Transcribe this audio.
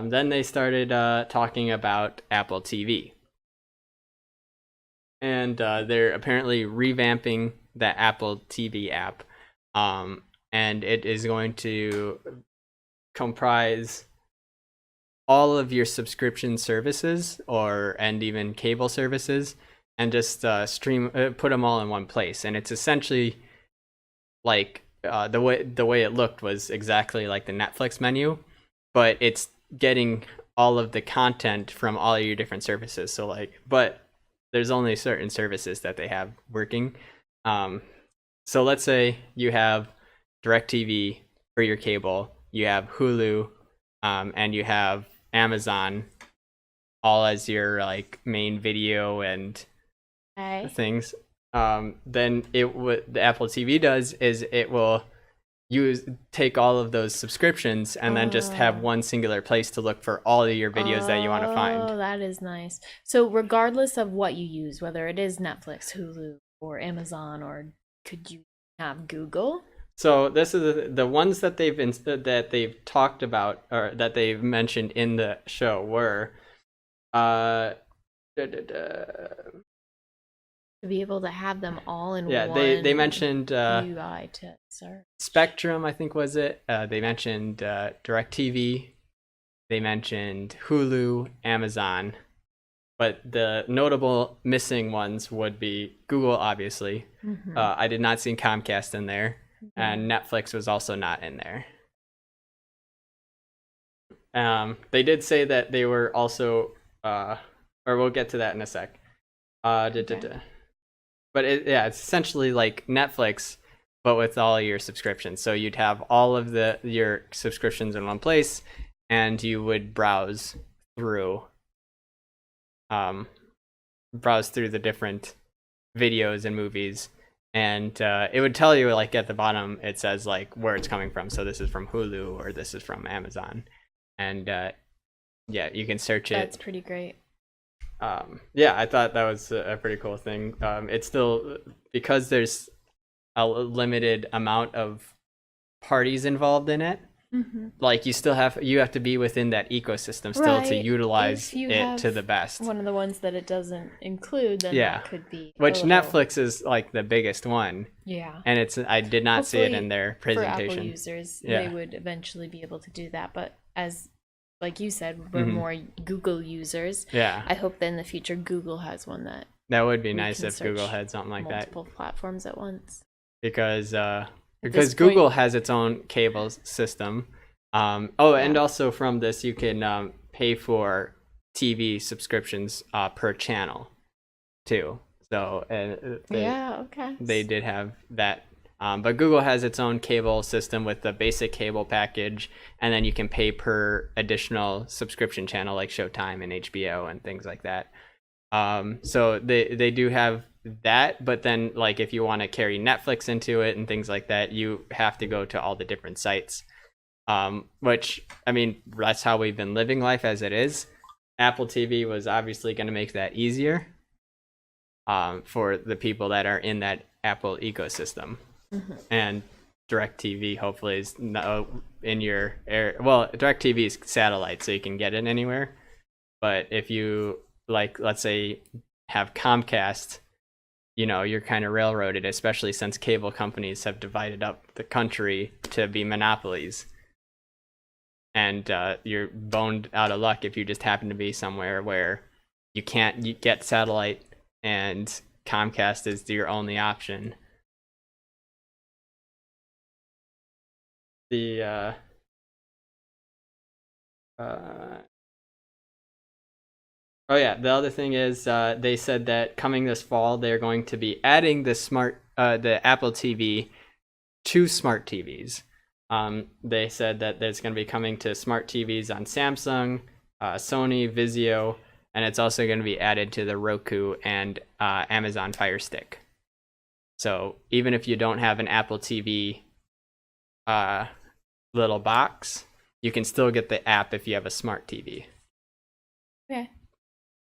Then they started talking about Apple TV. And they're apparently revamping the Apple TV app. And it is going to comprise all of your subscription services and even cable services, and just put them all in one place. And it's essentially like the way it looked was exactly like the Netflix menu, but it's getting all of the content from all of your different services. So but there's only certain services that they have working. So let's say you have DirecTV for your cable, you have Hulu, and you have Amazon all as your like main video and things. Then what the Apple TV does is it will take all of those subscriptions and then just have one singular place to look for all of your videos that you want to find. Oh, that is nice. So regardless of what you use, whether it is Netflix, Hulu, or Amazon, or could you have Google? So this is the ones that they've talked about, or that they've mentioned in the show were to be able to have them all in one. They mentioned UI to search. Spectrum, I think was it. They mentioned DirecTV. They mentioned Hulu, Amazon. But the notable missing ones would be Google, obviously. Mm-hmm. I did not see Comcast in there. Mm-hmm. And Netflix was also not in there. They did say that they were also, or we'll get to that in a sec. Okay. But it's essentially like Netflix, but with all your subscriptions. So you'd have all of your subscriptions in one place, and you would browse through the different videos and movies, and it would tell you like at the bottom it says like where it's coming from. So this is from Hulu or this is from Amazon, and you can search it. That's pretty great. I thought that was a pretty cool thing. It's still, because there's a limited amount of parties involved in it. Mm-hmm. Like you have to be within that ecosystem still to utilize it to the best. One of the ones that it doesn't include, then that could be. Which Netflix is like the biggest one. Yeah. And I did not see it in their presentation. For Apple users, they would eventually be able to do that. But like you said, we're more Google users. Yeah. I hope that in the future Google has one that. That would be nice if Google had something like that. Multiple platforms at once. Because Google has its own cable system. And also from this you can pay for TV subscriptions per channel too. So they did have that. But Google has its own cable system with the basic cable package, and then you can pay per additional subscription channel like Showtime and HBO and things like that. So they do have that, but then like if you want to carry Netflix into it and things like that, you have to go to all the different sites. Which, I mean, that's how we've been living life as it is. Apple TV was obviously going to make that easier for the people that are in that Apple ecosystem. Mm-hmm. And DirecTV hopefully is in your area. Well, DirecTV is satellite, so you can get it anywhere. But if you, like, let's say, have Comcast, you're kind of railroaded, especially since cable companies have divided up the country to be monopolies. And you're boned out of luck if you just happen to be somewhere where you can't get satellite and Comcast is your only option. The other thing is they said that coming this fall they're going to be adding the Apple TV to smart TVs. They said that it's going to be coming to smart TVs on Samsung, Sony, Vizio, and it's also going to be added to the Roku and Amazon Fire Stick. So even if you don't have an Apple TV little box, you can still get the app if you have a smart TV. Okay.